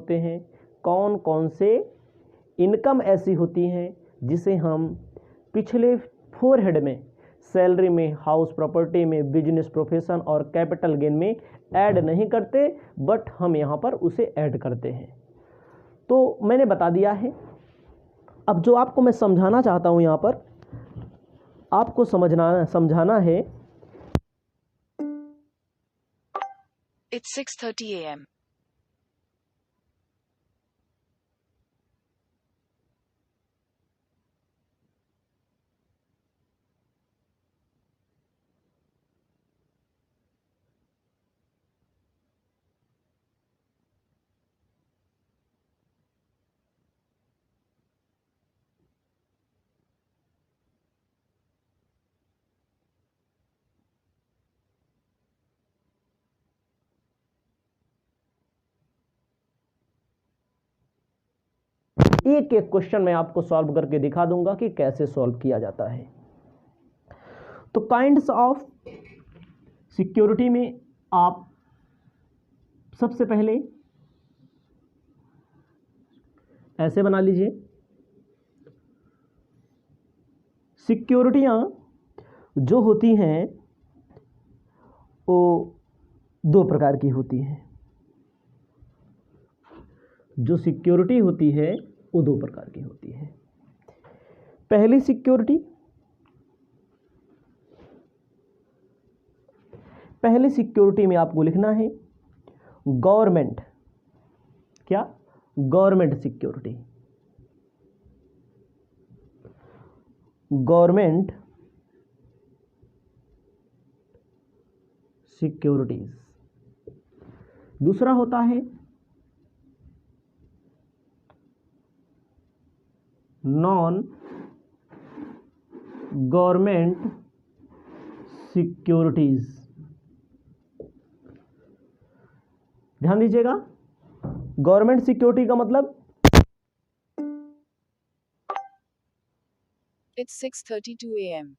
होते हैं, कौन कौन से इनकम ऐसी होती हैं जिसे हम पिछले 4 हेड में सैलरी में, हाउस प्रॉपर्टी में, बिजनेस प्रोफेशन और कैपिटल गेन में ऐड नहीं करते, बट हम यहाँ पर उसे ऐड करते हैं। तो मैंने बता दिया है। अब जो आपको मैं समझाना चाहता हूँ यहाँ पर, आपको समझाना है। It's 6:30 a.m. एक एक क्वेश्चन मैं आपको सॉल्व करके दिखा दूंगा कि कैसे सॉल्व किया जाता है। तो काइंड्स ऑफ सिक्योरिटी में आप सबसे पहले ऐसे बना लीजिए, सिक्योरिटियां जो होती हैं वो 2 प्रकार की होती हैं। जो सिक्योरिटी होती है वो 2 प्रकार की होती है। पहली सिक्योरिटी में आपको लिखना है गवर्नमेंट, क्या? Government security, government securities. दूसरा होता है नॉन गवर्नमेंट सिक्योरिटीज। ध्यान दीजिएगा, गवर्नमेंट सिक्योरिटी का मतलब It's 6:32 a.m.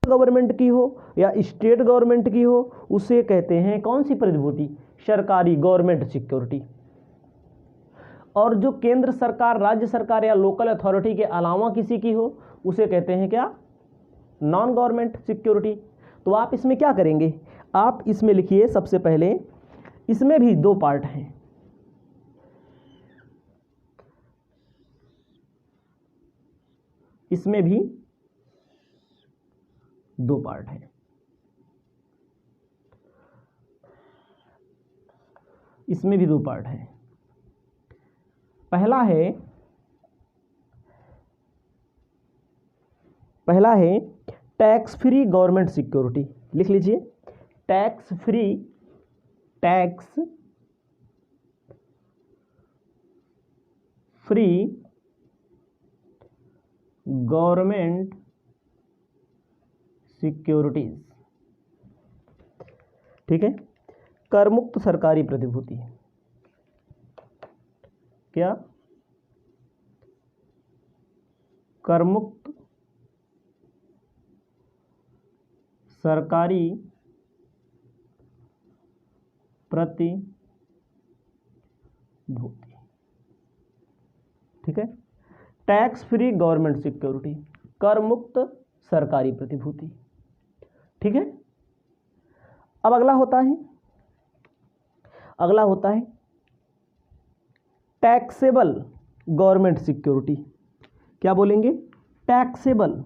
गवर्नमेंट की हो या स्टेट गवर्नमेंट की हो, उसे कहते हैं कौन सी प्रतिभूति? सरकारी, गवर्नमेंट सिक्योरिटी। और जो केंद्र सरकार, राज्य सरकार या लोकल अथॉरिटी के अलावा किसी की हो, उसे कहते हैं क्या? Non government security. तो आप इसमें क्या करेंगे? आप इसमें लिखिए सबसे पहले, इसमें भी दो पार्ट हैं। इसमें भी दो पार्ट हैं। इसमें भी दो पार्ट हैं। पहला है टैक्स फ्री गवर्नमेंट सिक्योरिटी। लिख लीजिए, टैक्स फ्री गवर्नमेंट सिक्योरिटीज। ठीक है। कर मुक्त सरकारी प्रतिभूति। क्या? कर मुक्त सरकारी प्रतिभूति। ठीक है। टैक्स फ्री गवर्नमेंट सिक्योरिटी, कर मुक्त सरकारी प्रतिभूति। ठीक है। अब अगला होता है टैक्सेबल गवर्नमेंट सिक्योरिटी। क्या बोलेंगे? टैक्सेबल।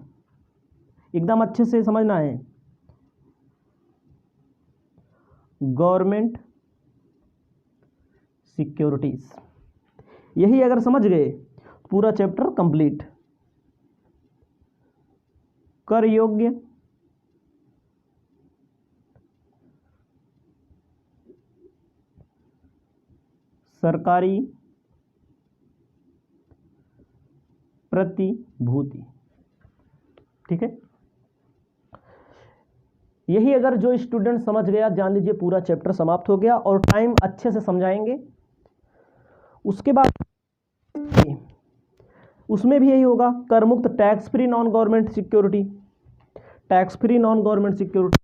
एकदम अच्छे से समझना है। गवर्नमेंट सिक्योरिटीज, यही अगर समझ गए पूरा चैप्टर कंप्लीट। कर योग्य सरकारी प्रतिभूति। ठीक है। यही अगर जो स्टूडेंट समझ गया, जान लीजिए पूरा चैप्टर समाप्त हो गया, और टाइम अच्छे से समझाएंगे। उसके बाद उसमें भी यही होगा, कर मुक्त tax free non government security. Tax free non government security.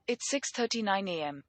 It's 6:39 a.m.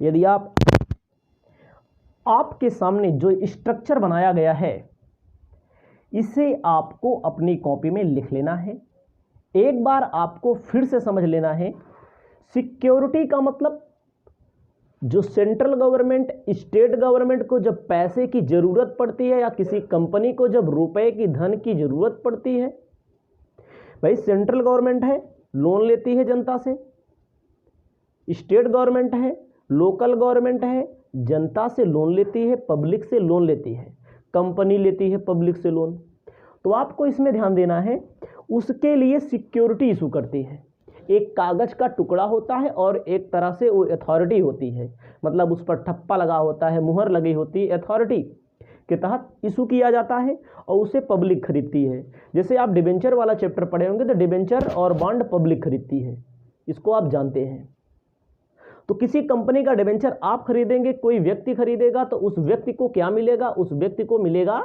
यदि आपके सामने जो स्ट्रक्चर बनाया गया है, इसे आपको अपनी कॉपी में लिख लेना है। एक बार आपको फिर से समझ लेना है। सिक्योरिटी का मतलब, जो सेंट्रल गवर्नमेंट, स्टेट गवर्नमेंट को जब पैसे की जरूरत पड़ती है, या किसी कंपनी को जब रुपए की, धन की जरूरत पड़ती है, भाई सेंट्रल गवर्नमेंट है, लोन लेती है जनता से। स्टेट गवर्नमेंट है, लोकल गवर्नमेंट है, जनता से लोन लेती है, पब्लिक से लोन लेती है। कंपनी लेती है पब्लिक से लोन। तो आपको इसमें ध्यान देना है, उसके लिए सिक्योरिटी इशू करती है। एक कागज का टुकड़ा होता है और एक तरह से वो अथॉरिटी होती है, मतलब उस पर ठप्पा लगा होता है, मुहर लगी होती है, अथॉरिटी के तहत इशू किया जाता है और उसे पब्लिक खरीदती है। जैसे आप डिबेंचर वाला चैप्टर पढ़े होंगे, तो डिबेंचर और बॉन्ड पब्लिक खरीदती है, इसको आप जानते हैं। तो किसी कंपनी का डिबेंचर आप खरीदेंगे, कोई व्यक्ति खरीदेगा, तो उस व्यक्ति को क्या मिलेगा? उस व्यक्ति को मिलेगा,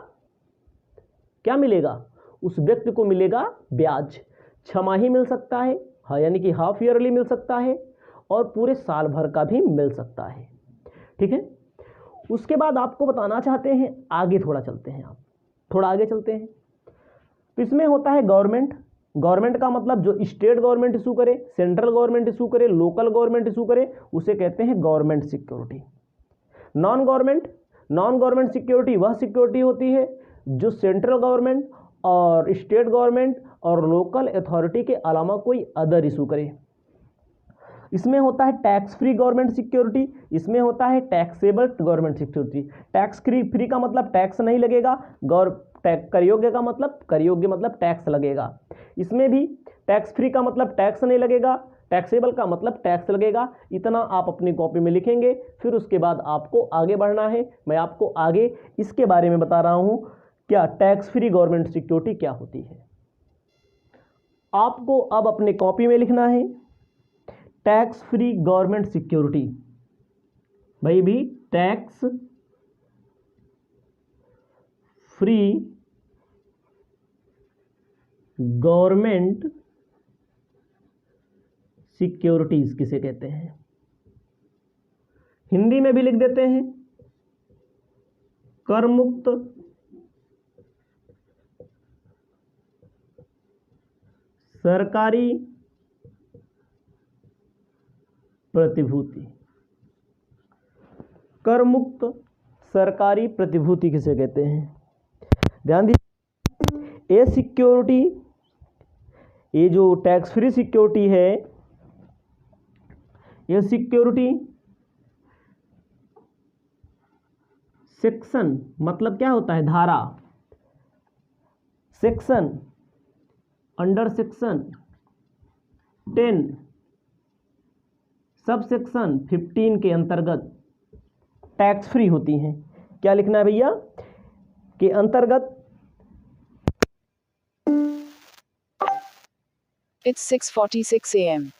क्या मिलेगा? उस व्यक्ति को मिलेगा ब्याज। छमाही मिल सकता है, हाँ, यानी कि हाफ ईयरली मिल सकता है, और पूरे साल भर का भी मिल सकता है। ठीक है, उसके बाद आपको बताना चाहते हैं, आगे थोड़ा चलते हैं, आप थोड़ा आगे चलते हैं। तो इसमें होता है गवर्नमेंट। गवर्नमेंट का मतलब जो स्टेट गवर्नमेंट इशू करे, सेंट्रल गवर्नमेंट इशू करे, लोकल गवर्नमेंट इशू करे, उसे कहते हैं government security. Non government security वह सिक्योरिटी होती है जो सेंट्रल गवर्नमेंट और स्टेट गवर्नमेंट और लोकल अथॉरिटी के अलावा कोई अदर इशू करे। इसमें होता है टैक्स फ्री गवर्नमेंट सिक्योरिटी, इसमें होता है taxable government security. Tax free का मतलब टैक्स नहीं लगेगा, करयोग्य का मतलब टैक्स लगेगा। इसमें भी टैक्स फ्री का मतलब टैक्स नहीं लगेगा, टैक्सेबल का मतलब टैक्स लगेगा। इतना आप अपनी कॉपी में लिखेंगे। फिर उसके बाद आपको आगे बढ़ना है। मैं आपको आगे इसके बारे में बता रहा हूं, क्या टैक्स फ्री गवर्नमेंट सिक्योरिटी क्या होती है। आपको अब अपने कॉपी में लिखना है टैक्स फ्री गवर्नमेंट सिक्योरिटी। भाई भी टैक्स फ्री गवर्नमेंट सिक्योरिटीज किसे कहते हैं, हिंदी में भी लिख देते हैं कर मुक्त सरकारी प्रतिभूति। कर मुक्त सरकारी प्रतिभूति किसे कहते हैं, ध्यान दीजिए। ये सिक्योरिटी, ये जो टैक्स फ्री सिक्योरिटी है, यह सिक्योरिटी सेक्शन मतलब क्या होता है, धारा, section under section 10 sub section 15 के अंतर्गत टैक्स फ्री होती हैं। क्या लिखना है भैया, के अंतर्गत। It's 6:46 a.m.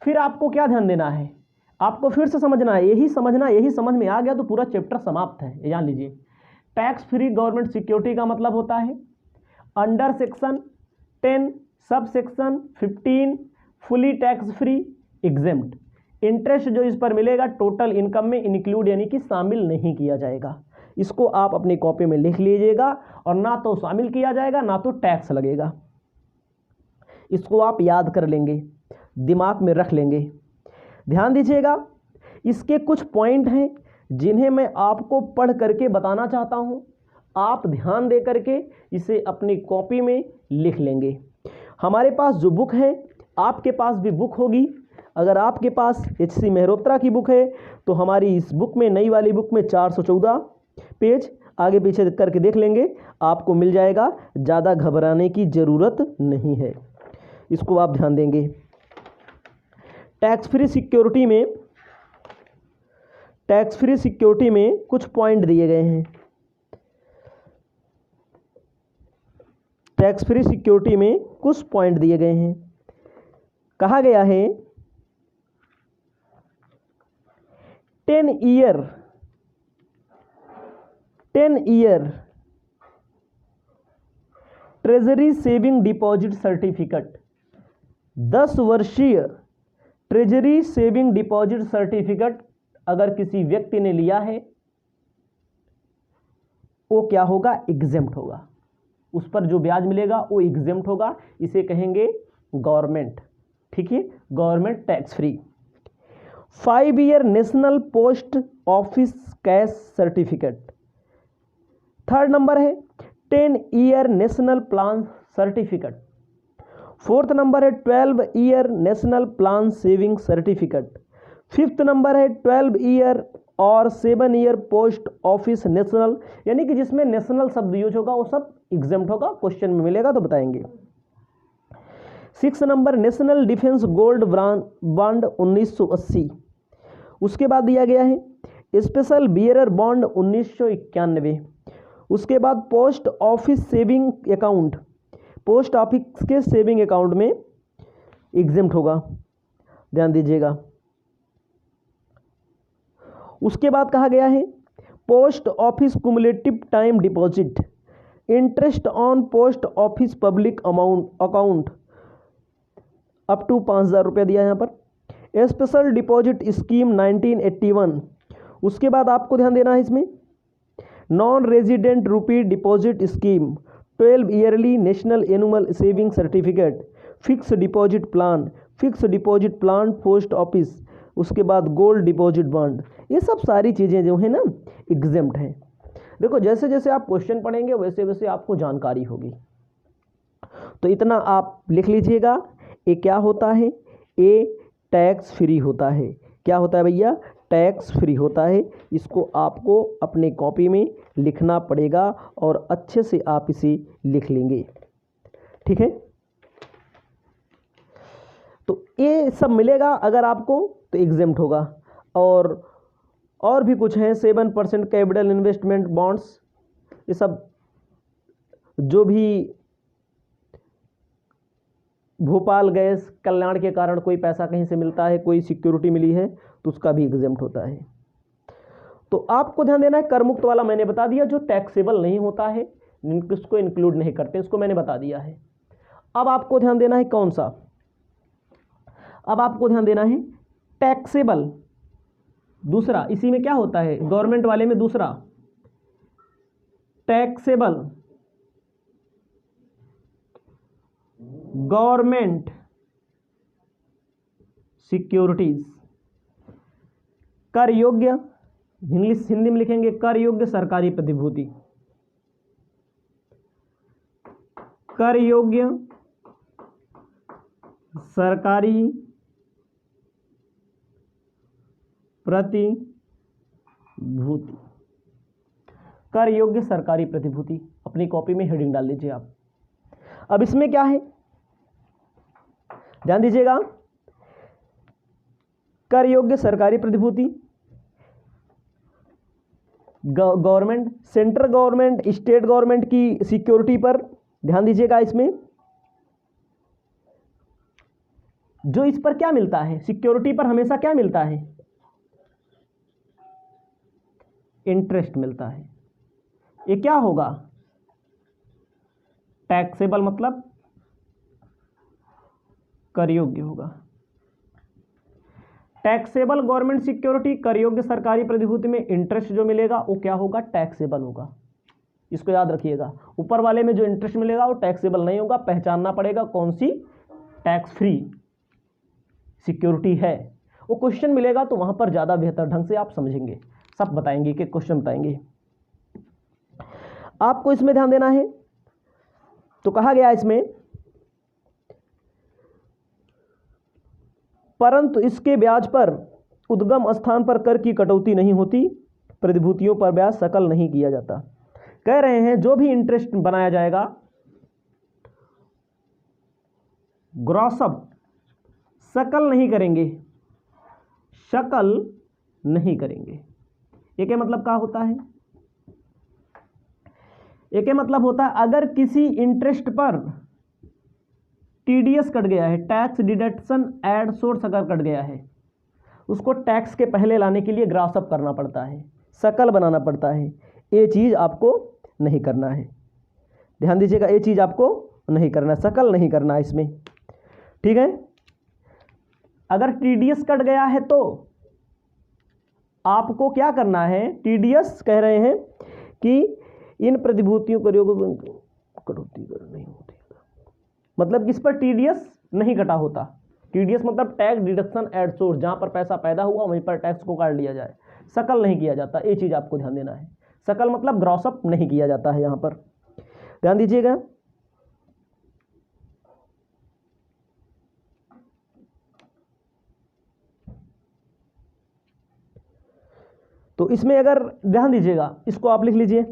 फिर आपको क्या ध्यान देना है, आपको फिर से समझना है, यही समझ में आ गया तो पूरा चैप्टर समाप्त है। जान लीजिए, टैक्स फ्री गवर्नमेंट सिक्योरिटी का मतलब होता है under section 10 sub section 15 fully tax free exempt. Interest जो इस पर मिलेगा टोटल इनकम में इंक्लूड यानी कि शामिल नहीं किया जाएगा। इसको आप अपनी कॉपी में लिख लीजिएगा, और ना तो शामिल किया जाएगा ना तो टैक्स लगेगा। इसको आप याद कर लेंगे, दिमाग में रख लेंगे। ध्यान दीजिएगा, इसके कुछ पॉइंट हैं जिन्हें मैं आपको पढ़ करके बताना चाहता हूं। आप ध्यान दे करके इसे अपनी कॉपी में लिख लेंगे। हमारे पास जो बुक है, आपके पास भी बुक होगी। अगर आपके पास HC मेहरोत्रा की बुक है तो हमारी इस बुक में, नई वाली बुक में 414 पेज आगे पीछे करके देख लेंगे, आपको मिल जाएगा। ज़्यादा घबराने की ज़रूरत नहीं है, इसको आप ध्यान देंगे। टैक्स फ्री सिक्योरिटी में कुछ पॉइंट दिए गए हैं। टैक्स फ्री सिक्योरिटी में कुछ पॉइंट दिए गए हैं। कहा गया है 10 year treasury saving deposit certificate, 10 वर्षीय ट्रेजरी सेविंग डिपॉजिट सर्टिफिकेट अगर किसी व्यक्ति ने लिया है वो क्या होगा, एग्जेम्प्ट होगा, उस पर जो ब्याज मिलेगा वो एग्जेम्प्ट होगा, इसे कहेंगे गवर्नमेंट, ठीक है, government tax free. 5 year national post office cash certificate. Third number है 10 year national plan certificate. Fourth number है 12 year national plan saving certificate. Fifth number है 12 ईयर और 7 ईयर पोस्ट ऑफिस नेशनल, यानी कि जिसमें नेशनल शब्द यूज होगा वो सब एग्जेम्प्ट होगा, क्वेश्चन में मिलेगा तो बताएंगे। 6 number national defence gold bond 1980। उसके बाद दिया गया है स्पेशल बियरर बॉन्ड 1991। उसके बाद post office saving account, post office के सेविंग अकाउंट में एग्जेम्प्ट होगा, ध्यान दीजिएगा। उसके बाद कहा गया है post office cumulative time deposit, interest on post office public account up to 5,000 रुपया दिया है यहाँ पर। Special deposit scheme 1981। उसके बाद आपको ध्यान देना है इसमें non resident rupee deposit scheme, 12 yearly national annual saving certificate, fix deposit plan post office, उसके बाद गोल्ड डिपॉजिट बॉन्ड, ये सब सारी चीज़ें जो है ना एग्जेम्प्ट हैं। देखो जैसे जैसे आप क्वेश्चन पढ़ेंगे वैसे वैसे आपको जानकारी होगी, तो इतना आप लिख लीजिएगा। ये क्या होता है, ये टैक्स फ्री होता है। क्या होता है भैया, टैक्स फ्री होता है। इसको आपको अपने कॉपी में लिखना पड़ेगा और अच्छे से आप इसे लिख लेंगे, ठीक है। तो ये सब मिलेगा अगर आपको तो एग्जेम्प्ट होगा। और भी कुछ हैं 7% कैपिटल इन्वेस्टमेंट बॉन्ड्स, ये सब जो भी भोपाल गैस कल्याण के कारण कोई पैसा कहीं से मिलता है, कोई सिक्योरिटी मिली है तो उसका भी एग्जेम्प्ट होता है। तो आपको ध्यान देना है कर मुक्त वाला मैंने बता दिया, जो टैक्सेबल नहीं होता है इसको इंक्लूड नहीं करते, इसको मैंने बता दिया है। अब आपको ध्यान देना है कौन सा, अब आपको ध्यान देना है टैक्सेबल दूसरा, इसी में क्या होता है गवर्नमेंट वाले में दूसरा टैक्सेबल गवर्नमेंट सिक्योरिटीज, कर योग्य, हिंदी में लिखेंगे कर योग्य सरकारी प्रतिभूति, कर योग्य सरकारी प्रतिभूति, कर योग्य सरकारी प्रतिभूति, अपनी कॉपी में हेडिंग डाल लीजिए आप। अब इसमें क्या है ध्यान दीजिएगा, कर योग्य सरकारी प्रतिभूति government, central government, state government की सिक्योरिटी पर ध्यान दीजिएगा। इसमें जो इस पर क्या मिलता है, सिक्योरिटी पर हमेशा क्या मिलता है, इंटरेस्ट मिलता है। ये क्या होगा, टैक्सेबल मतलब कर योग्य होगा। टैक्सेबल गवर्नमेंट सिक्योरिटी कर योग्य सरकारी प्रतिभूति में इंटरेस्ट जो मिलेगा वो क्या होगा, टैक्सेबल होगा। इसको याद रखिएगा, ऊपर वाले में जो इंटरेस्ट मिलेगा वो टैक्सेबल नहीं होगा, पहचानना पड़ेगा कौन सी टैक्स फ्री सिक्योरिटी है। वो क्वेश्चन मिलेगा तो वहां पर ज़्यादा बेहतर ढंग से आप समझेंगे, सब बताएंगे कि क्वेश्चन बताएंगे। आपको इसमें ध्यान देना है, तो कहा गया इसमें परंतु इसके ब्याज पर उद्गम स्थान पर कर की कटौती नहीं होती, प्रतिभूतियों पर ब्याज सकल नहीं किया जाता। कह रहे हैं जो भी इंटरेस्ट बनाया जाएगा ग्रॉसअप सकल नहीं करेंगे, शकल नहीं करेंगे। ये क्या मतलब क्या होता है, ये क्या मतलब होता है अगर किसी इंटरेस्ट पर टीडीएस कट गया है, टैक्स डिडक्शन एड सोर्स अगर कट गया है, उसको टैक्स के पहले लाने के लिए ग्रॉस अप करना पड़ता है, सकल बनाना पड़ता है। ये चीज़ आपको नहीं करना है, ध्यान दीजिएगा, ये चीज़ आपको नहीं करना, सकल नहीं करना है इसमें, ठीक है। अगर टीडीएस कट गया है तो आपको क्या करना है, टीडीएस कह रहे हैं कि इन प्रतिभूतियों कटौती नहीं होती, मतलब इस पर टीडीएस नहीं कटा होता। टीडीएस मतलब टैक्स डिडक्शन एट सोर्स, जहां पर पैसा पैदा हुआ वहीं पर टैक्स को काट लिया जाए, सकल नहीं किया जाता। ये चीज़ आपको ध्यान देना है, सकल मतलब ग्रॉस अप नहीं किया जाता है, यहाँ पर ध्यान दीजिएगा। तो इसमें अगर ध्यान दीजिएगा, इसको आप लिख लीजिए,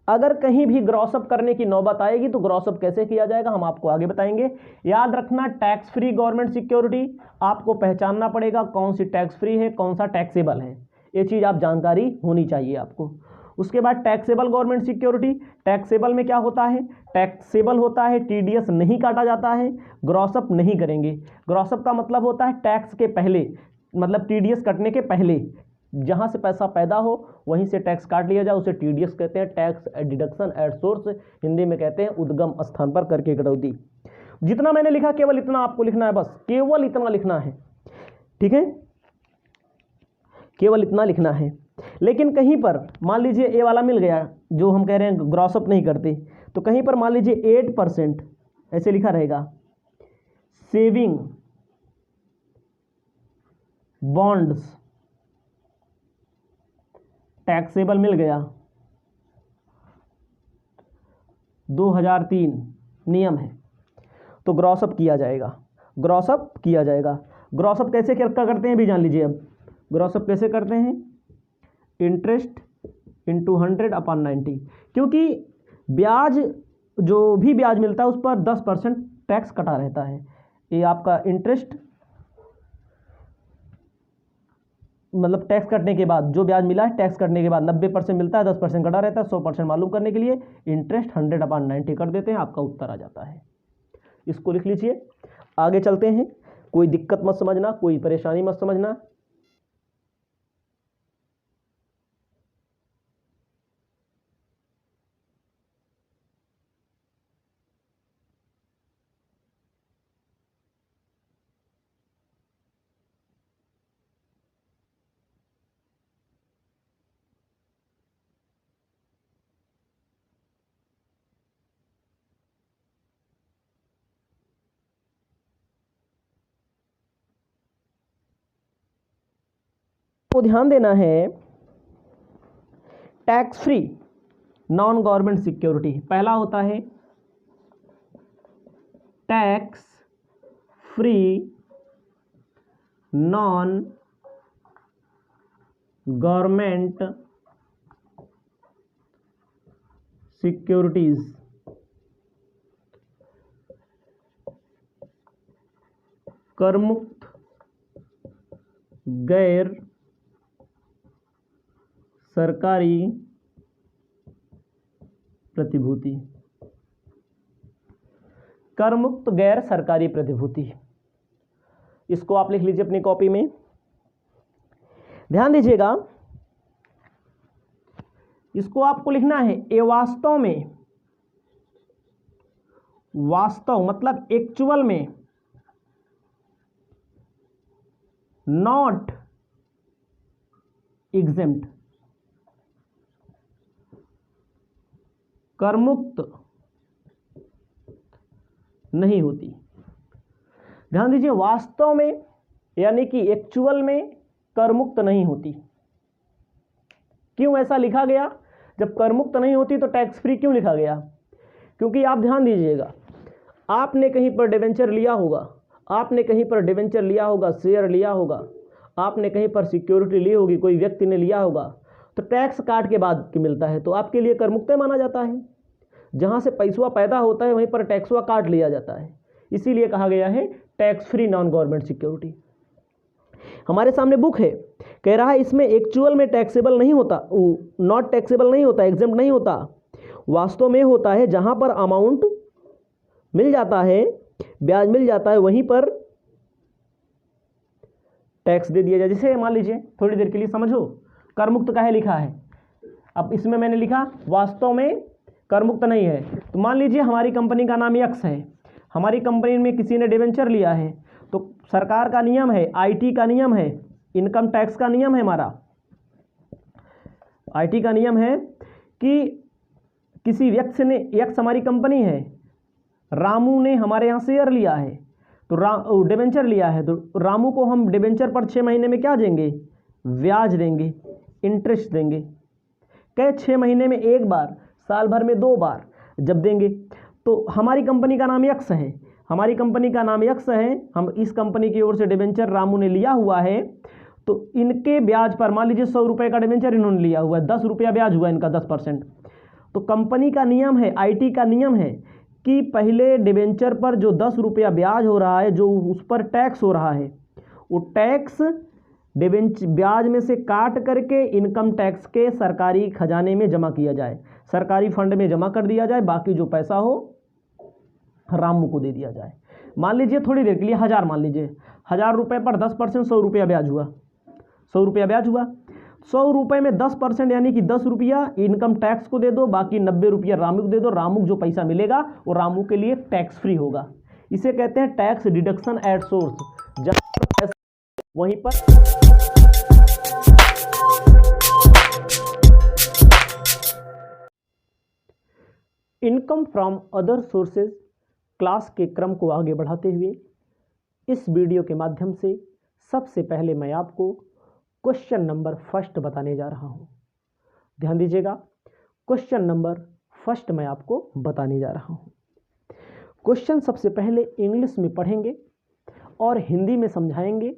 अगर कहीं भी ग्रॉस अप करने की नौबत आएगी तो ग्रॉस अप कैसे किया जाएगा हम आपको आगे बताएंगे। याद रखना, टैक्स फ्री गवर्नमेंट सिक्योरिटी, आपको पहचानना पड़ेगा कौन सी टैक्स फ्री है, कौन सा टैक्सेबल है, ये चीज़ आप जानकारी होनी चाहिए आपको। उसके बाद टैक्सेबल गवर्नमेंट सिक्योरिटी, टैक्सेबल में क्या होता है, टैक्सेबल होता है टीडीएस नहीं काटा जाता है, ग्रॉस अप नहीं करेंगे। ग्रॉस अप का मतलब होता है टैक्स के पहले, मतलब टीडीएस कटने के पहले जहां से पैसा पैदा हो वहीं से टैक्स काट लिया जाए, उसे टीडीएस कहते हैं, tax deduction at source, Hindi में कहते हैं उद्गम स्थान पर करके कटौती। जितना मैंने लिखा केवल इतना आपको लिखना है, बस केवल इतना लिखना है, ठीक है, केवल इतना लिखना है। लेकिन कहीं पर मान लीजिए ए वाला मिल गया जो हम कह रहे हैं ग्रॉस अप नहीं करते, तो कहीं पर मान लीजिए 8% ऐसे लिखा रहेगा, सेविंग बॉन्ड्स टैक्सेबल मिल गया, 2003 नियम है, तो ग्रॉस अप किया जाएगा, ग्रॉस अप किया जाएगा। ग्रॉस अप कैसे करते हैं भी जान लीजिए। अब ग्रॉस अप कैसे करते हैं, इंटरेस्ट इंटू 100/90, क्योंकि ब्याज जो भी ब्याज मिलता है उस पर 10% टैक्स कटा रहता है। ये आपका इंटरेस्ट मतलब टैक्स कटने के बाद जो ब्याज मिला है, टैक्स कटने के बाद 90% मिलता है, 10% कटा रहता है। 100% मालूम करने के लिए इंटरेस्ट 100/90 कर देते हैं, आपका उत्तर आ जाता है। इसको लिख लीजिए, आगे चलते हैं। कोई दिक्कत मत समझना, कोई परेशानी मत समझना। को ध्यान देना है, tax free non government security, पहला होता है tax free non government securities, करमुक्त गैर सरकारी प्रतिभूति, करमुक्त गैर सरकारी प्रतिभूति, इसको आप लिख लीजिए अपनी कॉपी में। ध्यान दीजिएगा, इसको आपको लिखना है, ये वास्तव में, वास्तव मतलब एक्चुअल में, नॉट एग्जेम्प्ट, करमुक्त नहीं होती। ध्यान दीजिए, वास्तव में यानी कि एक्चुअल में करमुक्त नहीं होती। क्यों ऐसा लिखा गया? जब करमुक्त नहीं होती तो टैक्स फ्री क्यों लिखा गया? क्योंकि आप ध्यान दीजिएगा, आपने कहीं पर डिवेंचर लिया होगा, आपने कहीं पर डिवेंचर लिया होगा, शेयर लिया होगा, आपने कहीं पर सिक्योरिटी ली होगी, कोई व्यक्ति ने लिया होगा, तो टैक्स काट के बाद की मिलता है तो आपके लिए करमुक्त माना जाता है। जहां से पैसा पैदा होता है वहीं पर टैक्सवा काट लिया जाता है, इसीलिए कहा गया है tax free non government security. हमारे सामने बुक है, कह रहा है इसमें एक्चुअल में टैक्सेबल नहीं होता, नॉट टैक्सेबल नहीं होता, एग्जेम्प्ट नहीं होता, वास्तव में होता है। जहां पर अमाउंट मिल जाता है, ब्याज मिल जाता है, वहीं पर टैक्स दे दिया जाए। जैसे मान लीजिए थोड़ी देर के लिए समझो, कर मुक्त काहे लिखा है, अब इसमें मैंने लिखा वास्तव में कर मुक्त नहीं है। तो मान लीजिए हमारी कंपनी का नाम यक्स है, हमारी कंपनी में किसी ने डिवेंचर लिया है, तो सरकार का नियम है, आईटी का नियम है, इनकम टैक्स का नियम है, हमारा आईटी का नियम है कि किसी व्यक्ति ने, यक्स हमारी कंपनी है, रामू ने हमारे यहाँ शेयर लिया है, तो डिवेंचर लिया है, तो रामू को हम डिवेंचर पर 6 महीने में क्या देंगे, ब्याज देंगे, इंटरेस्ट देंगे। कहे 6 महीने में एक बार, साल भर में 2 बार जब देंगे। तो हमारी कंपनी का नाम यक्स है, हमारी कंपनी का नाम यक्स है, हम इस कंपनी की ओर से डिवेंचर रामू ने लिया हुआ है, तो इनके ब्याज पर मान लीजिए 100 रुपये का डिवेंचर इन्होंने लिया हुआ है, 10 रुपया ब्याज हुआ इनका 10%। तो कंपनी का नियम है, आईटी का नियम है कि पहले डिवेंचर पर जो 10 रुपया ब्याज हो रहा है, जो उस पर टैक्स हो रहा है, वो टैक्स ब्याज में से काट करके इनकम टैक्स के सरकारी खजाने में जमा किया जाए, सरकारी फंड में जमा कर दिया जाए, बाकी जो पैसा हो रामू को दे दिया जाए। मान लीजिए थोड़ी देर के लिए 1000 मान लीजिए, 1000 रुपये पर 10% 100 रुपया ब्याज हुआ, 100 रुपया ब्याज हुआ, 100 रुपये में 10% यानी कि 10 रुपया इनकम टैक्स को दे दो, बाकी 90 रुपया रामू को दे दो। रामू को जो पैसा मिलेगा वो रामू के लिए टैक्स फ्री होगा। इसे कहते हैं टैक्स डिडक्शन एट सोर्स। जब वहीं पर income from other sources class के क्रम को आगे बढ़ाते हुए इस वीडियो के माध्यम से सबसे पहले मैं आपको क्वेश्चन नंबर फर्स्ट बताने जा रहा हूं। ध्यान दीजिएगा, क्वेश्चन नंबर फर्स्ट मैं आपको बताने जा रहा हूं। क्वेश्चन सबसे पहले इंग्लिश में पढ़ेंगे और हिंदी में समझाएंगे,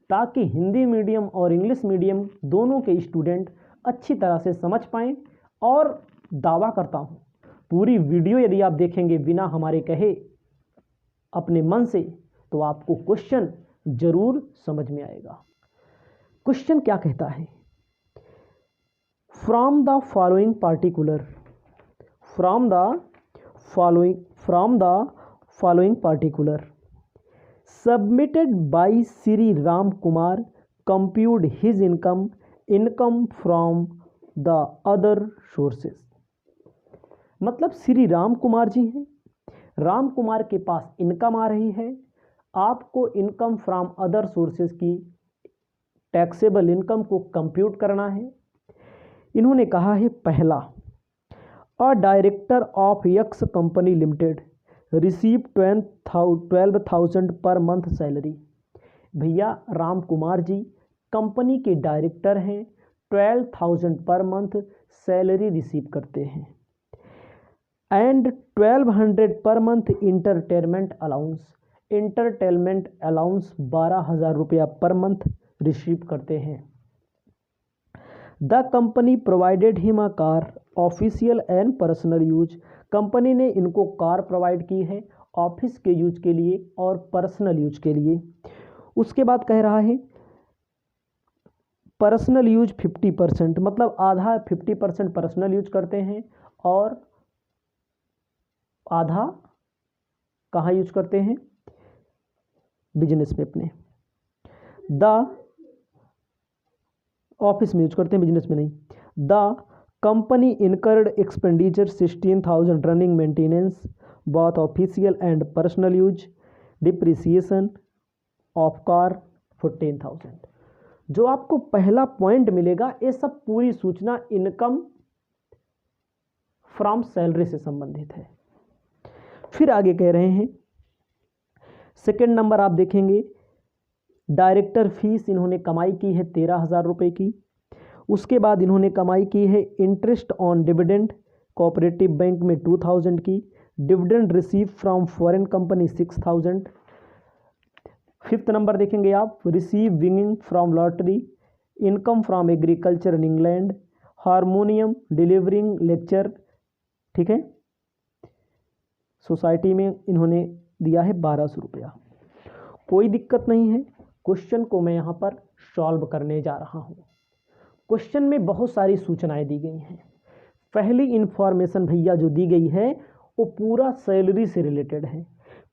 ताकि हिंदी मीडियम और इंग्लिश मीडियम दोनों के स्टूडेंट अच्छी तरह से समझ पाएँ। और दावा करता हूं पूरी वीडियो यदि आप देखेंगे बिना हमारे कहे अपने मन से, तो आपको क्वेश्चन जरूर समझ में आएगा। क्वेश्चन क्या कहता है, from the following particular, from the following particular submitted by Shri Ram Kumar compute his income from the other sources. मतलब श्री राम कुमार जी हैं, राम कुमार के पास इनकम आ रही है, आपको इनकम फ्रॉम अदर सोर्सेज की टैक्सेबल इनकम को कंप्यूट करना है। इन्होंने कहा है पहला, a director of x company limited receive 12,000 per month salary. भैया राम कुमार जी कंपनी के डायरेक्टर हैं, 12,000 पर मंथ सैलरी रिसीव करते हैं। And 1200 per month entertainment allowance 12,000 रुपया पर मंथ रिसीव करते हैं। The company provided him a car official and personal use. Company ने इनको कार प्रोवाइड की है ऑफिस के यूज के लिए और पर्सनल यूज के लिए। उसके बाद कह रहा है पर्सनल यूज 50%, मतलब आधा 50% पर्सनल यूज करते हैं और आधा कहाँ यूज करते हैं, बिजनेस में अपने, द ऑफिस में यूज करते हैं, बिजनेस में नहीं। The company incurred expenditure 16,000 running maintenance both official and personal use, depreciation of car 14,000। जो आपको पहला पॉइंट मिलेगा, ये सब पूरी सूचना इनकम फ्रॉम सैलरी से संबंधित है। फिर आगे कह रहे हैं सेकेंड नंबर आप देखेंगे, डायरेक्टर फीस इन्होंने कमाई की है 13,000 रुपये की। उसके बाद इन्होंने कमाई की है interest on dividend cooperative bank में 2,000 की, dividend receive from foreign company 6,000। Fifth number देखेंगे आप, receive winning from lottery, income from agriculture in England, harmonium delivering lecture, ठीक है, सोसाइटी में इन्होंने दिया है 1,200 रुपया। कोई दिक्कत नहीं है, क्वेश्चन को मैं यहाँ पर सॉल्व करने जा रहा हूँ। क्वेश्चन में बहुत सारी सूचनाएं दी गई हैं। पहली इंफॉर्मेशन भैया जो दी गई है वो पूरा सैलरी से रिलेटेड है।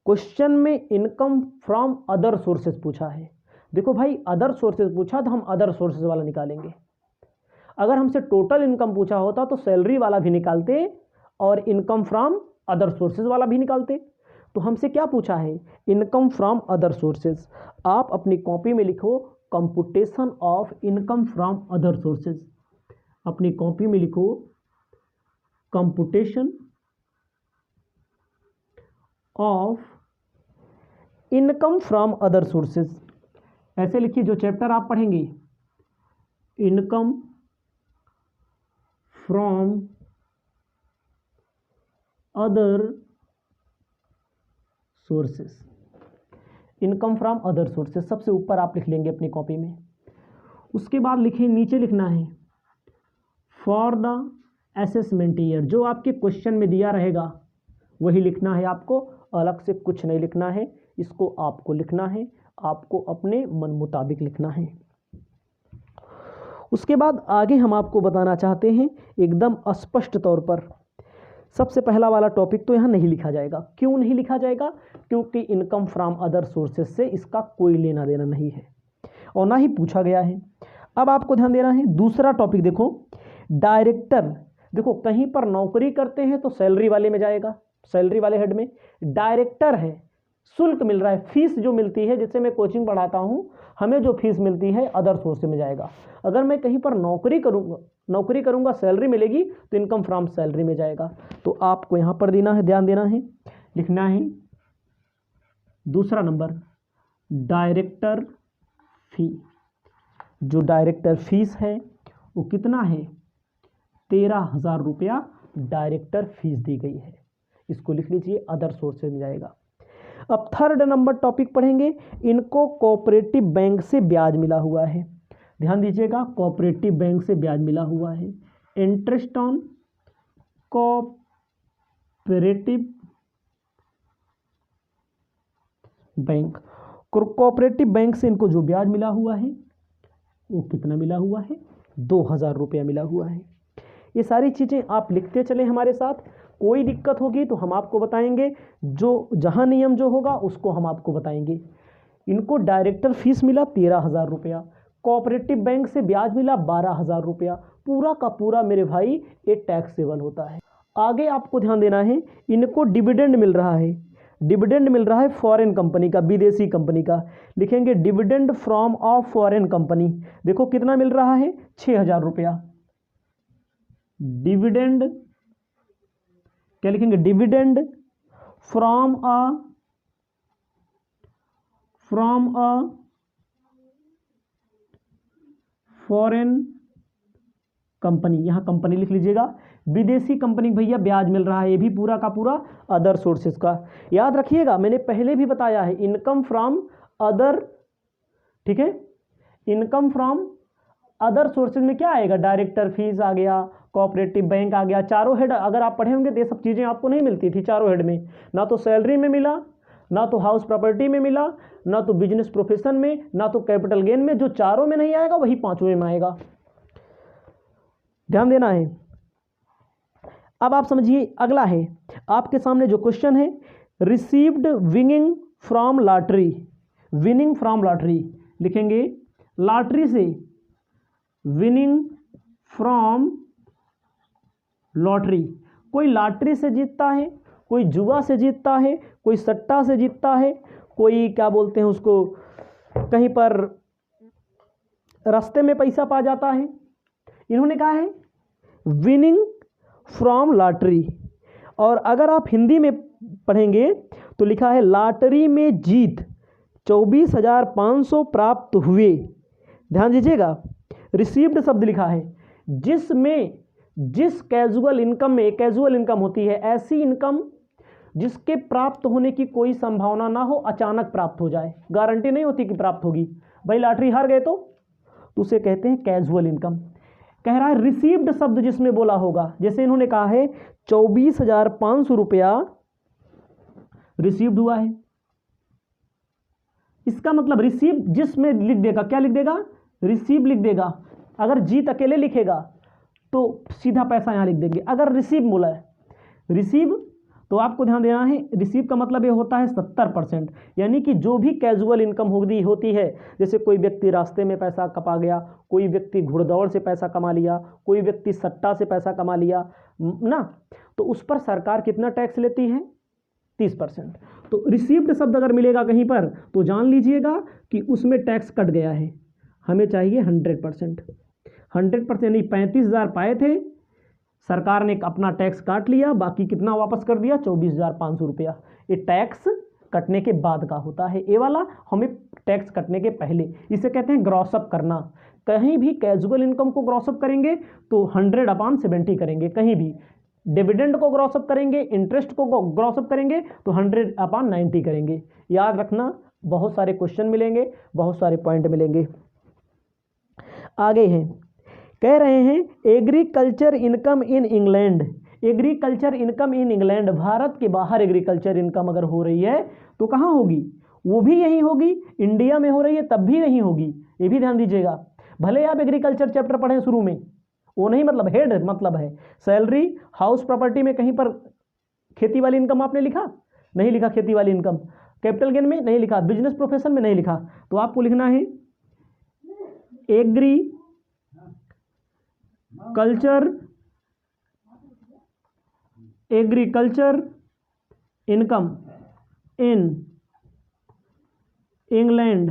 क्वेश्चन में इनकम फ्रॉम अदर सोर्सेज पूछा है, देखो भाई अदर सोर्सेज पूछा तो हम अदर सोर्सेज वाला निकालेंगे। अगर हमसे टोटल इनकम पूछा होता तो सैलरी वाला भी निकालते और इनकम फ्रॉम अदर सोर्सेज वाला भी निकालते। तो हमसे क्या पूछा है, इनकम फ्रॉम अदर सोर्सेज। आप अपनी कॉपी में लिखो computation of income from other sources. अपनी कॉपी में लिखो computation of income from other sources. ऐसे लिखिए, जो चैप्टर आप पढ़ेंगे income from other sources, income from other sources सबसे ऊपर आप लिख लेंगे अपनी कॉपी में। उसके बाद लिखिए, नीचे लिखना है फॉर द असेसमेंट ईयर। जो आपके क्वेश्चन में दिया रहेगा वही लिखना है आपको, अलग से कुछ नहीं लिखना है। इसको आपको लिखना है, आपको अपने मन मुताबिक लिखना है। उसके बाद आगे हम आपको बताना चाहते हैं एकदम स्पष्ट तौर पर। सबसे पहला वाला टॉपिक तो यहाँ नहीं लिखा जाएगा। क्यों नहीं लिखा जाएगा? क्योंकि इनकम फ्रॉम अदर सोर्सेज से इसका कोई लेना देना नहीं है और ना ही पूछा गया है। अब आपको ध्यान देना है, दूसरा टॉपिक देखो, डायरेक्टर। देखो कहीं पर नौकरी करते हैं तो सैलरी वाले में जाएगा, सैलरी वाले हेड में। डायरेक्टर है, शुल्क मिल रहा है, फीस जो मिलती है, जिससे मैं कोचिंग पढ़ाता हूँ, हमें जो फीस मिलती है अदर सोर्स में जाएगा। अगर मैं कहीं पर नौकरी करूँगा सैलरी मिलेगी तो इनकम फ्रॉम सैलरी में जाएगा। तो आपको यहाँ पर देना है, ध्यान देना है, लिखना है दूसरा नंबर डायरेक्टर फी। जो डायरेक्टर फीस है वो कितना है, 13,000 रुपया डायरेक्टर फीस दी गई है। इसको लिख लीजिए, अदर सोर्सेज में जाएगा। अब थर्ड नंबर टॉपिक पढ़ेंगे, इनको कोऑपरेटिव बैंक से ब्याज मिला हुआ है। ध्यान दीजिएगा, कोऑपरेटिव बैंक से ब्याज मिला हुआ है। Interest on cooperative bank, cooperative bank से इनको जो ब्याज मिला हुआ है वो कितना मिला हुआ है, 2,000 रुपया मिला हुआ है। ये सारी चीज़ें आप लिखते चले हमारे साथ। कोई दिक्कत होगी तो हम आपको बताएंगे, जो जहाँ नियम जो होगा उसको हम आपको बताएंगे। इनको डायरेक्टर फीस मिला 13,000 रुपया, कोऑपरेटिव बैंक से ब्याज मिला 12,000 रुपया। पूरा का पूरा मेरे भाई ये टैक्सेबल होता है। आगे आपको ध्यान देना है, इनको डिविडेंड मिल रहा है। डिविडेंड मिल रहा है फॉरेन कंपनी का, विदेशी कंपनी का। लिखेंगे dividend from of foreign company. देखो कितना मिल रहा है, 6,000 रुपया। डिविडेंड क्या लिखेंगे, dividend from a foreign company, यहां कंपनी लिख लीजिएगा। विदेशी कंपनी भैया ब्याज मिल रहा है, ये भी पूरा का पूरा अदर सोर्सेज का। याद रखिएगा, मैंने पहले भी बताया है, इनकम फ्रॉम अदर, ठीक है, इनकम फ्रॉम अदर सोर्सेज में क्या आएगा, डायरेक्टर फीस आ गया, कोऑपरेटिव बैंक आ गया। चारों हेड अगर आप पढ़े होंगे तो ये सब चीज़ें आपको नहीं मिलती थी चारों हेड में। ना तो सैलरी में मिला, ना तो हाउस प्रॉपर्टी में मिला, ना तो बिजनेस प्रोफेशन में, ना तो कैपिटल गेन में। जो चारों में नहीं आएगा वही पांचवें में आएगा, ध्यान देना है। अब आप समझिए, अगला है आपके सामने जो क्वेश्चन है, received winning from lottery. Winning from lottery लिखेंगे, लॉटरी से, विनिंग फ्रॉम लॉटरी। कोई लॉटरी से जीतता है, कोई जुआ से जीतता है, कोई सट्टा से जीतता है, कोई क्या बोलते हैं उसको, कहीं पर रास्ते में पैसा पा जाता है। इन्होंने कहा है विनिंग फ्रॉम लॉटरी। और अगर आप हिंदी में पढ़ेंगे तो लिखा है लॉटरी में जीत 24,500 प्राप्त हुए। ध्यान दीजिएगा, रिसीव्ड शब्द लिखा है, जिसमें जिस कैजुअल इनकम में, कैजुअल इनकम होती है ऐसी इनकम जिसके प्राप्त होने की कोई संभावना ना हो, अचानक प्राप्त हो जाए, गारंटी नहीं होती कि प्राप्त होगी। भाई लॉटरी हार गए तो उसे कहते हैं कैजुअल इनकम। कह रहा है रिसीव्ड शब्द जिसमें बोला होगा, जैसे इन्होंने कहा है 24,500 रुपया रिसीव्ड हुआ है, इसका मतलब रिसीव जिसमें लिख देगा, क्या लिख देगा, रिसीव लिख देगा। अगर जीत अकेले लिखेगा तो सीधा पैसा यहां लिख देंगे। अगर रिसीव बोला है, रिसीव तो आपको ध्यान देना है, रिसीव का मतलब ये होता है 70%, यानी कि जो भी कैजुअल इनकम होती है, जैसे कोई व्यक्ति रास्ते में पैसा कमा गया, कोई व्यक्ति घुड़दौड़ से पैसा कमा लिया, कोई व्यक्ति सट्टा से पैसा कमा लिया ना, तो उस पर सरकार कितना टैक्स लेती है? 30%। तो रिसीव्ड शब्द अगर मिलेगा कहीं पर तो जान लीजिएगा कि उसमें टैक्स कट गया है। हमें चाहिए 100%। 100% यानी 35,000 पाए थे, सरकार ने अपना टैक्स काट लिया, बाकी कितना वापस कर दिया? 24,500 रुपया। ये टैक्स कटने के बाद का होता है, ये वाला हमें टैक्स कटने के पहले, इसे कहते हैं ग्रॉसअप करना। कहीं भी कैजुअल इनकम को ग्रॉसअप करेंगे तो 100/70 करेंगे, कहीं भी डिविडेंड को ग्रॉसअप करेंगे, इंटरेस्ट को ग्रॉसअप करेंगे तो 100/90 करेंगे। याद रखना, बहुत सारे क्वेश्चन मिलेंगे, बहुत सारे पॉइंट मिलेंगे। आगे हैं, कह रहे हैं agriculture income in England. Agriculture income in England, Bharat के बाहर एग्रीकल्चर इनकम अगर हो रही है तो कहाँ होगी? वो भी यहीं होगी। इंडिया में हो रही है तब भी यहीं होगी, ये भी ध्यान दीजिएगा। भले आप एग्रीकल्चर चैप्टर पढ़ें शुरू में, वो नहीं मतलब हेड मतलब है सैलरी, हाउस प्रॉपर्टी में कहीं पर खेती वाली इनकम आपने लिखा? नहीं लिखा। खेती वाली इनकम कैपिटल गेन में नहीं लिखा, बिजनेस प्रोफेशन में नहीं लिखा, तो आपको लिखना है agriculture income in England.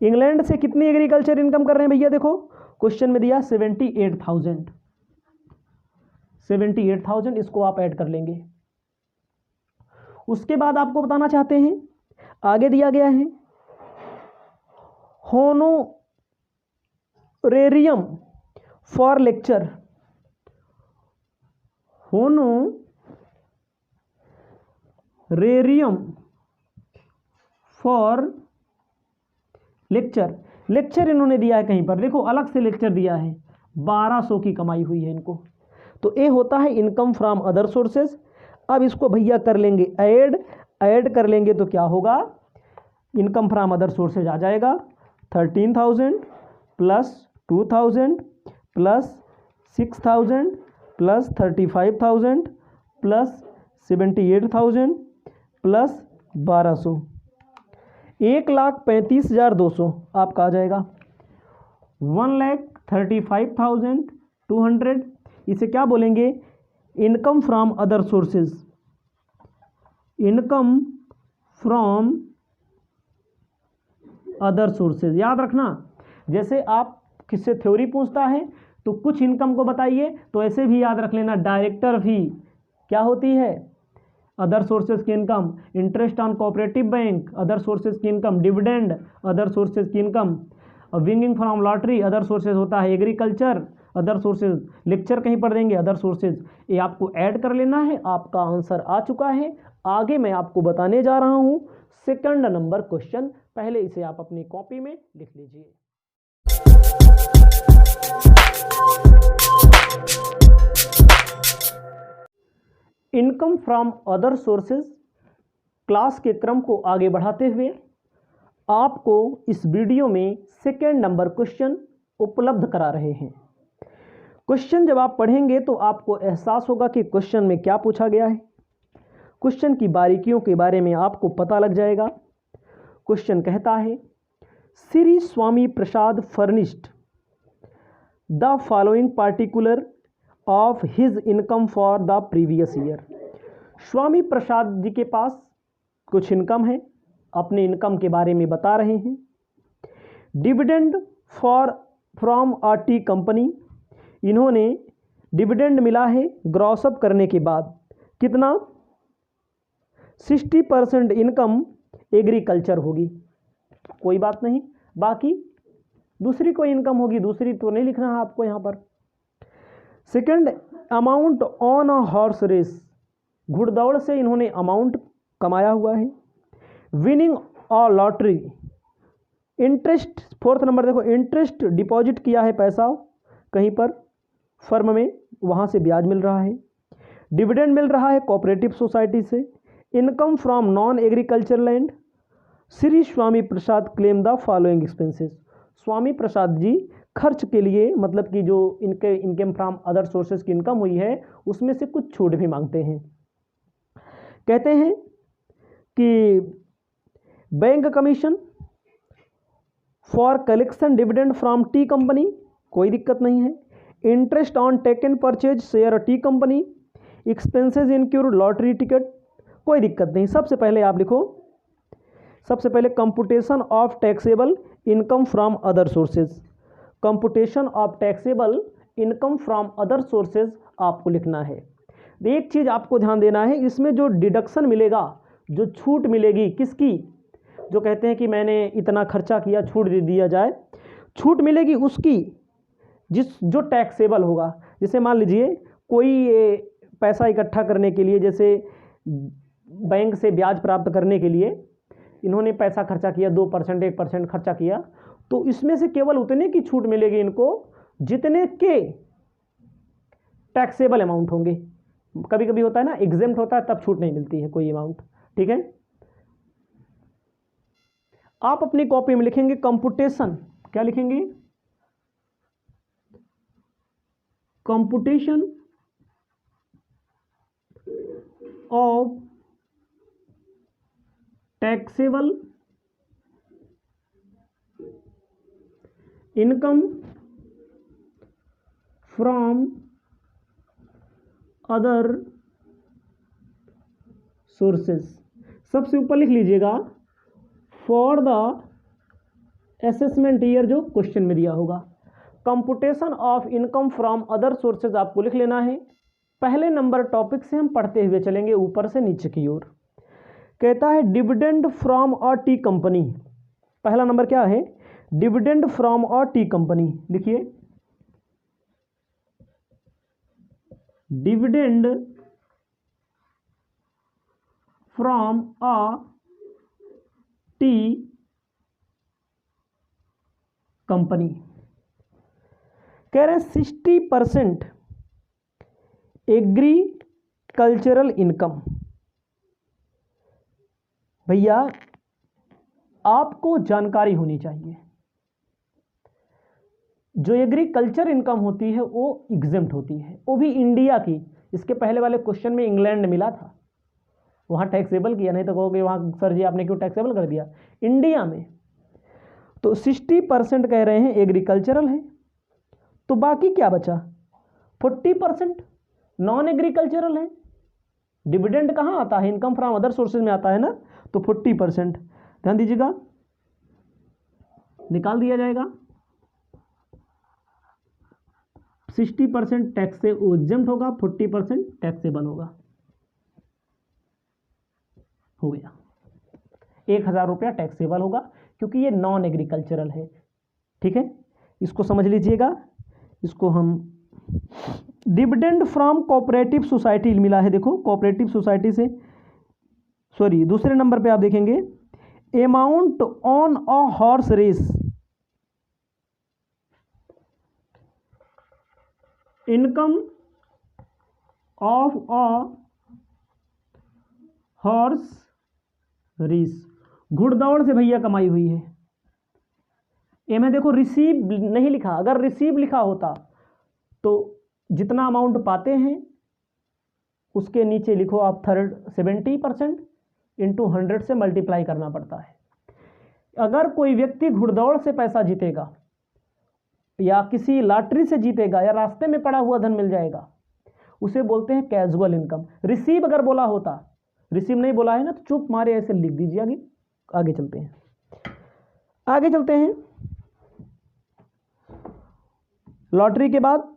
England से कितनी एग्रीकल्चर इनकम कर रहे हैं भैया? देखो क्वेश्चन में दिया 78,000। 78,000 इसको आप ऐड कर लेंगे। उसके बाद आपको बताना चाहते हैं, आगे दिया गया है honorarium for lecture. Honorarium for lecture. Lecture इन्होंने दिया है कहीं पर, देखो अलग से लेक्चर दिया है, 1200 की कमाई हुई है इनको। तो ये होता है इनकम फ्रॉम अदर सोर्सेज। अब इसको भैया कर लेंगे ऐड कर लेंगे तो क्या होगा? इनकम फ्रॉम अदर सोर्सेज आ जाएगा 13,000 plus 2,000 plus 6,000 plus 35,000 plus 78,000 plus 1200, 1,35,200 आपका आ जाएगा। 1,35,200, इसे क्या बोलेंगे? Income from other sources. Income from other sources याद रखना, जैसे आप किससे थ्योरी पूछता है तो कुछ इनकम को बताइए, तो ऐसे भी याद रख लेना, डायरेक्टर फी क्या होती है? अदर सोर्सेज की income, interest on cooperative bank other sources की इनकम, डिविडेंड अदर सोर्सेज की income, winging from lottery other sources होता है, एग्रीकल्चर अदर सोर्सेज, लेक्चर कहीं पर देंगे अदर सोर्सेज। ये आपको ऐड कर लेना है। आपका आंसर आ चुका है। आगे मैं आपको बताने जा रहा हूं सेकंड नंबर क्वेश्चन, पहले इसे आप अपनी कॉपी में लिख लीजिए। Income from other sources class के क्रम को आगे बढ़ाते हुए आपको इस वीडियो में सेकंड नंबर क्वेश्चन उपलब्ध करा रहे हैं। क्वेश्चन जब आप पढ़ेंगे तो आपको एहसास होगा कि क्वेश्चन में क्या पूछा गया है। क्वेश्चन की बारीकियों के बारे में आपको पता लग जाएगा। क्वेश्चन कहता है, Shri Swami Prasad furnished the following particular of his income for the previous year. Swami Prasad ji के पास कुछ इनकम है, अपने इनकम के बारे में बता रहे हैं। Dividend from a tea company, इन्होंने डिविडेंड मिला है ग्रॉसअप करने के बाद कितना? 60% इनकम एग्रीकल्चर होगी, कोई बात नहीं, बाकी दूसरी कोई इनकम होगी, दूसरी तो नहीं लिखना है आपको यहाँ पर। Second, amount on a horse race, घुड़दौड़ से इन्होंने अमाउंट कमाया हुआ है। Winning a lottery, interest, fourth number देखो, इंटरेस्ट डिपॉजिट किया है पैसा कहीं पर फर्म में, वहाँ से ब्याज मिल रहा है। डिविडेंड मिल रहा है कोऑपरेटिव सोसाइटी से। Income from non agriculture land. Shri Swami Prasad claim the following expenses, Swami Prasad ji खर्च के लिए, मतलब कि जो इनकम फ्रॉम अदर सोर्सेज की इनकम हुई है उसमें से कुछ छूट भी मांगते हैं। कहते हैं कि bank commission for collection dividend from tea company, कोई दिक्कत नहीं है। Interest on taken purchase share tea company, expenses incurred lottery ticket, कोई दिक्कत नहीं। सबसे पहले आप लिखो, सबसे पहले computation of taxable income from other sources, computation of taxable income from other sources आपको लिखना है। एक चीज़ आपको ध्यान देना है, इसमें जो डिडक्शन मिलेगा, जो छूट मिलेगी किसकी, जो कहते हैं कि मैंने इतना खर्चा किया छूट दे दिया जाए, छूट मिलेगी उसकी जो टैक्सेबल होगा। जैसे मान लीजिए कोई पैसा इकट्ठा करने के लिए, जैसे बैंक से ब्याज प्राप्त करने के लिए इन्होंने पैसा खर्चा किया, 2% 1% खर्चा किया, तो इसमें से केवल उतने की छूट मिलेगी इनको जितने के टैक्सेबल अमाउंट होंगे। कभी कभी होता है ना एग्जेम्प्ट होता है, तब छूट नहीं मिलती है कोई अमाउंट। ठीक है, आप अपनी कॉपी में लिखेंगे कंपुटेशन, क्या लिखेंगे, computation of taxable income from other sources. सबसे ऊपर लिख लीजिएगा फॉर द असेसमेंट ईयर, जो क्वेश्चन में दिया होगा। Computation of income from other sources आपको लिख लेना है। पहले नंबर टॉपिक से हम पढ़ते हुए चलेंगे ऊपर से नीचे की ओर। कहता है dividend from a tea company. पहला नंबर क्या है, dividend from a tea company. लिखिए dividend from a tea company. कह रहे हैं 60% एग्रीकल्चरल इनकम। भैया आपको जानकारी होनी चाहिए, जो एग्रीकल्चर इनकम होती है वो एग्जेम्प्ट होती है, वो भी इंडिया की। इसके पहले वाले क्वेश्चन में इंग्लैंड मिला था, वहाँ टैक्सेबल किया, नहीं तो कहोगे वहाँ सर जी आपने क्यों टैक्सेबल कर दिया। इंडिया में तो 60% कह रहे हैं एग्रीकल्चरल है, तो बाकी क्या बचा, 40% नॉन एग्रीकल्चरल है। डिविडेंड कहाँ आता है, इनकम फ्रॉम अदर सोर्सेज में आता है ना, तो 40% ध्यान दीजिएगा निकाल दिया जाएगा। 60% टैक्स से एग्जेम्प्ट होगा, 40% टैक्सेबल होगा। हो गया, 1000 रुपया टैक्सेबल होगा क्योंकि ये नॉन एग्रीकल्चरल है। ठीक है, इसको समझ लीजिएगा। इसको हम डिविडेंड फ्रॉम कोऑपरेटिव सोसाइटी मिला है। देखो कोऑपरेटिव सोसाइटी से, सॉरी दूसरे नंबर पे आप देखेंगे amount on a horse race, income of a horse race, घुड़दौड़ से भैया कमाई हुई है। ये में देखो रिसीव नहीं लिखा, अगर रिसीव लिखा होता तो जितना अमाउंट पाते हैं उसके नीचे लिखो आप 70% इंटू 100 से मल्टीप्लाई करना पड़ता है। अगर कोई व्यक्ति घुड़दौड़ से पैसा जीतेगा या किसी लॉटरी से जीतेगा या रास्ते में पड़ा हुआ धन मिल जाएगा, उसे बोलते हैं कैजुअल इनकम। रिसीव अगर बोला होता, रिसीव नहीं बोला है ना, तो चुप मारे ऐसे लिख दीजिए। आगे चलते हैं, आगे चलते हैं। लॉटरी के बाद,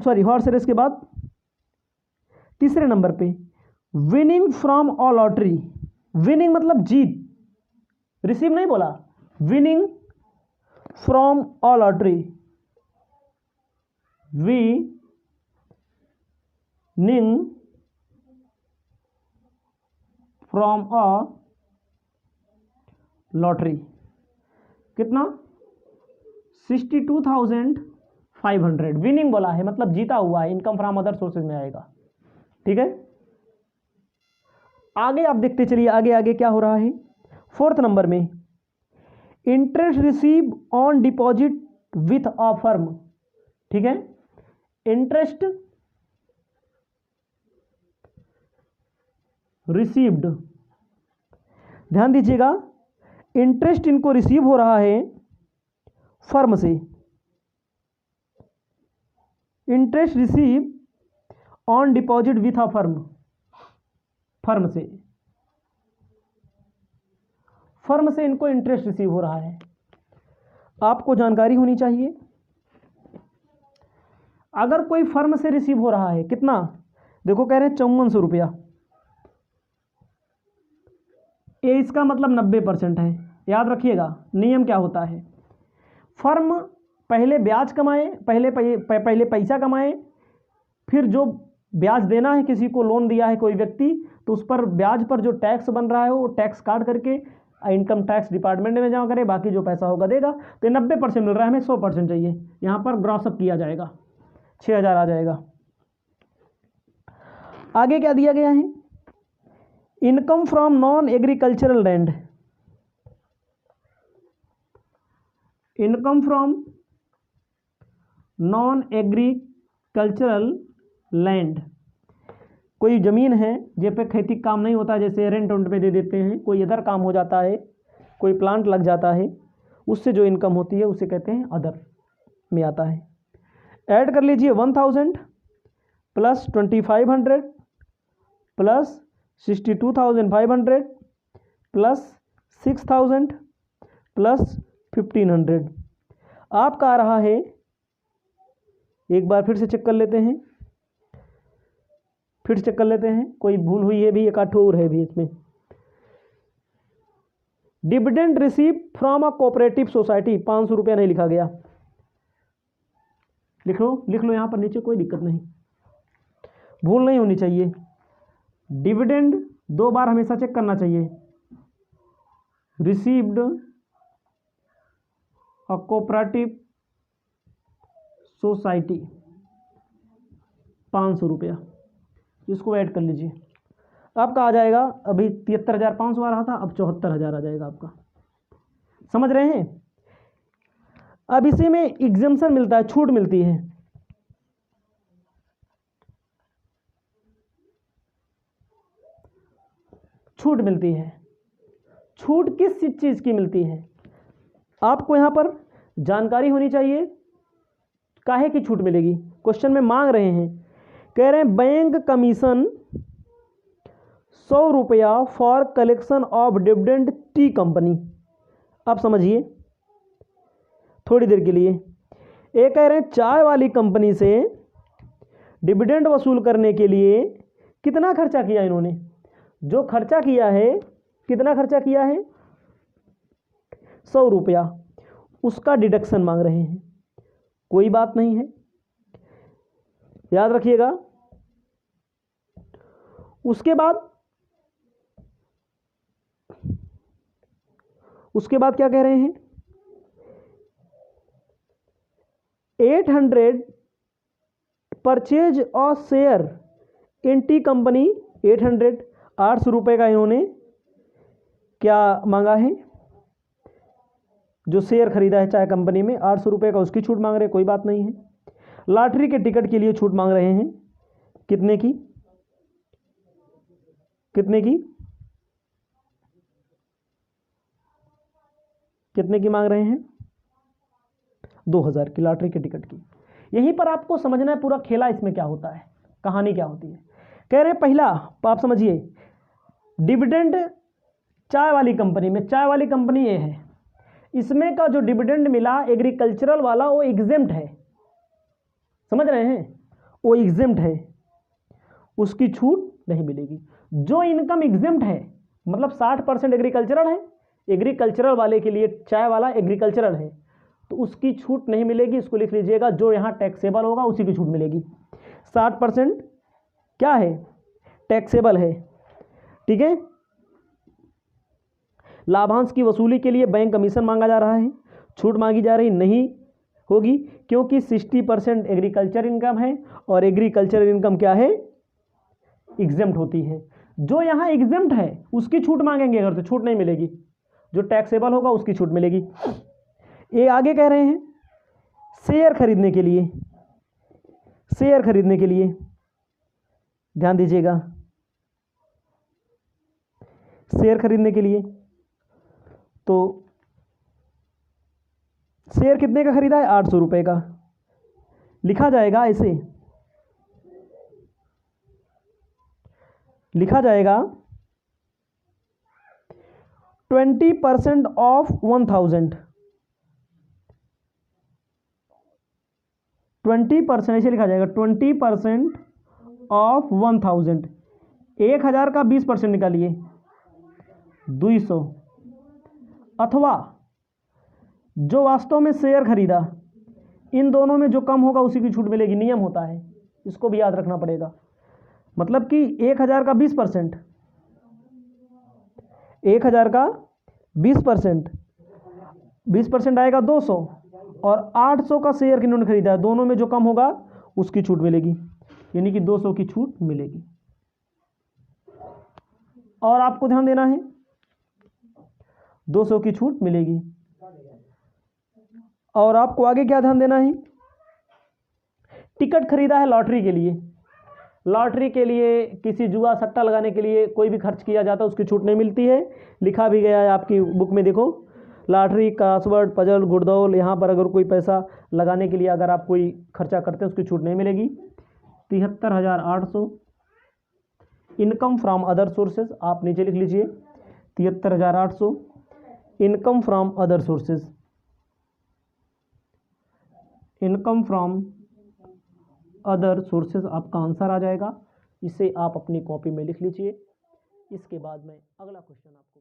सॉरी हॉर्स रेस के बाद तीसरे नंबर पे winning from a lottery. Winning मतलब जीत, रिसीव नहीं बोला, winning from a lottery, winning from a lottery. कितना, 62,500 विनिंग बोला है, मतलब जीता हुआ है, इनकम फ्रॉम अदर सोर्सेज में आएगा। ठीक है, आगे आप देखते चलिए, आगे आगे क्या हो रहा है। फोर्थ नंबर में interest receive on deposit with a firm. ठीक है, इंटरेस्ट रिसीव्ड, ध्यान दीजिएगा, इंटरेस्ट इनको रिसीव हो रहा है फर्म से, interest receive on deposit with a firm, firm से इनको इंटरेस्ट रिसीव हो रहा है। आपको जानकारी होनी चाहिए, अगर कोई फर्म से रिसीव हो रहा है कितना, देखो कह रहे हैं 5400 रुपया, ये इसका मतलब 90% है। याद रखिएगा नियम क्या होता है, फर्म पहले ब्याज कमाए, पहले पैसा कमाए, फिर जो ब्याज देना है, किसी को लोन दिया है कोई व्यक्ति, तो उस पर ब्याज पर जो टैक्स बन रहा है वो टैक्स काट करके इनकम टैक्स डिपार्टमेंट में जमा करे, बाकी जो पैसा होगा देगा। तो 90% मिल रहा है, हमें 100% चाहिए। यहाँ पर ग्रॉसअप किया जाएगा, 6000 आ जाएगा। आगे क्या दिया गया है, income from non agricultural land, income from non agricultural land, कोई ज़मीन है जिस पे खेती काम नहीं होता, जैसे रेंट वेंट पे दे देते हैं, कोई इधर काम हो जाता है, कोई प्लांट लग जाता है, उससे जो इनकम होती है उसे कहते हैं अदर में आता है। ऐड कर लीजिए 1000 प्लस 2500 प्लस 62,500 प्लस 6000 प्लस 1500, आपका आ रहा है, एक बार फिर से चेक कर लेते हैं, कोई भूल हुई है भी, एक आठ और है भी इसमें। Dividend receive from a cooperative society, 500 रुपया नहीं लिखा गया, लिख लो यहाँ पर नीचे, कोई दिक्कत नहीं, भूल नहीं होनी चाहिए। डिविडेंड 2 बार हमेशा चेक करना चाहिए। रिसीव्ड अ कोऑपरेटिव सोसाइटी 500 रुपया, इसको ऐड कर लीजिए, आपका आ जाएगा, अभी 73,500 आ रहा था, अब 74,000 आ जाएगा आपका। समझ रहे हैं? अब इसी में एग्जम्पशन मिलता है, छूट मिलती है। छूट मिलती है, छूट किस चीज़ की मिलती है, आपको यहाँ पर जानकारी होनी चाहिए। काहे की छूट मिलेगी, क्वेश्चन में मांग रहे हैं, कह रहे हैं बैंक कमीशन 100 रुपया for collection of dividend T company. आप समझिए थोड़ी देर के लिए, ये कह रहे हैं चाय वाली कंपनी से डिविडेंड वसूल करने के लिए कितना खर्चा किया इन्होंने, जो खर्चा किया है, कितना खर्चा किया है 100 रुपया, उसका डिडक्शन मांग रहे हैं। कोई बात नहीं है, याद रखिएगा। उसके बाद क्या कह रहे हैं, 800 परचेज और शेयर इन टी कंपनी, 800 रुपये का इन्होंने क्या मांगा है, जो शेयर खरीदा है चाय कंपनी में 800 रुपये का, उसकी छूट मांग रहे हैं। कोई बात नहीं है। लॉटरी के टिकट के लिए छूट मांग रहे हैं, कितने की, कितने की मांग रहे हैं, 2000 की लॉटरी के टिकट की। यहीं पर आपको समझना है पूरा खेला इसमें क्या होता है, कहानी क्या होती है। कह रहे हैं पहला आप समझिए, डिविडेंड चाय वाली कंपनी में, चाय वाली कंपनी ये है, इसमें का जो डिविडेंड मिला एग्रीकल्चरल वाला वो एग्जेम्प्ट है, समझ रहे हैं, वो एग्जेम्प्ट है, उसकी छूट नहीं मिलेगी। जो इनकम एग्जेम्प्ट है मतलब 60% एग्रीकल्चरल है, एग्रीकल्चरल वाले के लिए चाय वाला एग्रीकल्चरल है, तो उसकी छूट नहीं मिलेगी। इसको लिख लीजिएगा, जो यहाँ टैक्सेबल होगा उसी की छूट मिलेगी। 60% क्या है, टैक्सेबल है, ठीक है। लाभांश की वसूली के लिए बैंक कमीशन मांगा जा रहा है, छूट मांगी जा रही नहीं होगी, क्योंकि 60% एग्रीकल्चर इनकम है, और एग्रीकल्चर इनकम क्या है, एग्जेम्प्ट होती है। जो यहाँ एग्जेम्प्ट है उसकी छूट मांगेंगे अगर, तो छूट नहीं मिलेगी, जो टैक्सेबल होगा उसकी छूट मिलेगी। ये आगे कह रहे हैं शेयर खरीदने के लिए, शेयर खरीदने के लिए ध्यान दीजिएगा, शेयर खरीदने के लिए। तो शेयर कितने का खरीदा है? 800 रुपये का। लिखा जाएगा ऐसे, लिखा जाएगा 20% ऑफ 1000, 20%, ऐसे लिखा जाएगा 20% ऑफ 1000। 1000 का 20% निकालिए, 200। अथवा जो वास्तव में शेयर खरीदा, इन दोनों में जो कम होगा उसी की छूट मिलेगी। नियम होता है, इसको भी याद रखना पड़ेगा। मतलब कि 1000 का 20%, 1000 का 20%, 20% आएगा 200, और 800 का शेयर किन्होंने खरीदा है, दोनों में जो कम होगा उसकी छूट मिलेगी, यानी कि 200 की छूट मिलेगी। और आपको ध्यान देना है, 200 की छूट मिलेगी। और आपको आगे क्या ध्यान देना है? टिकट खरीदा है लॉटरी के लिए, लॉटरी के लिए किसी जुआ सट्टा लगाने के लिए कोई भी खर्च किया जाता है, उसकी छूट नहीं मिलती है। लिखा भी गया है आपकी बुक में, देखो, लॉटरी, क्रॉसवर्ड, पजल, गुड़दौल, यहाँ पर अगर कोई पैसा लगाने के लिए अगर आप कोई खर्चा करते हैं उसकी छूट नहीं मिलेगी। 73,800 इनकम फ्रॉम अदर सोर्सेज, आप नीचे लिख लीजिए 73,800 income from other sources, income from other sources आपका आंसर आ जाएगा। इसे आप अपनी कॉपी में लिख लीजिए। इसके बाद में अगला क्वेश्चन आपको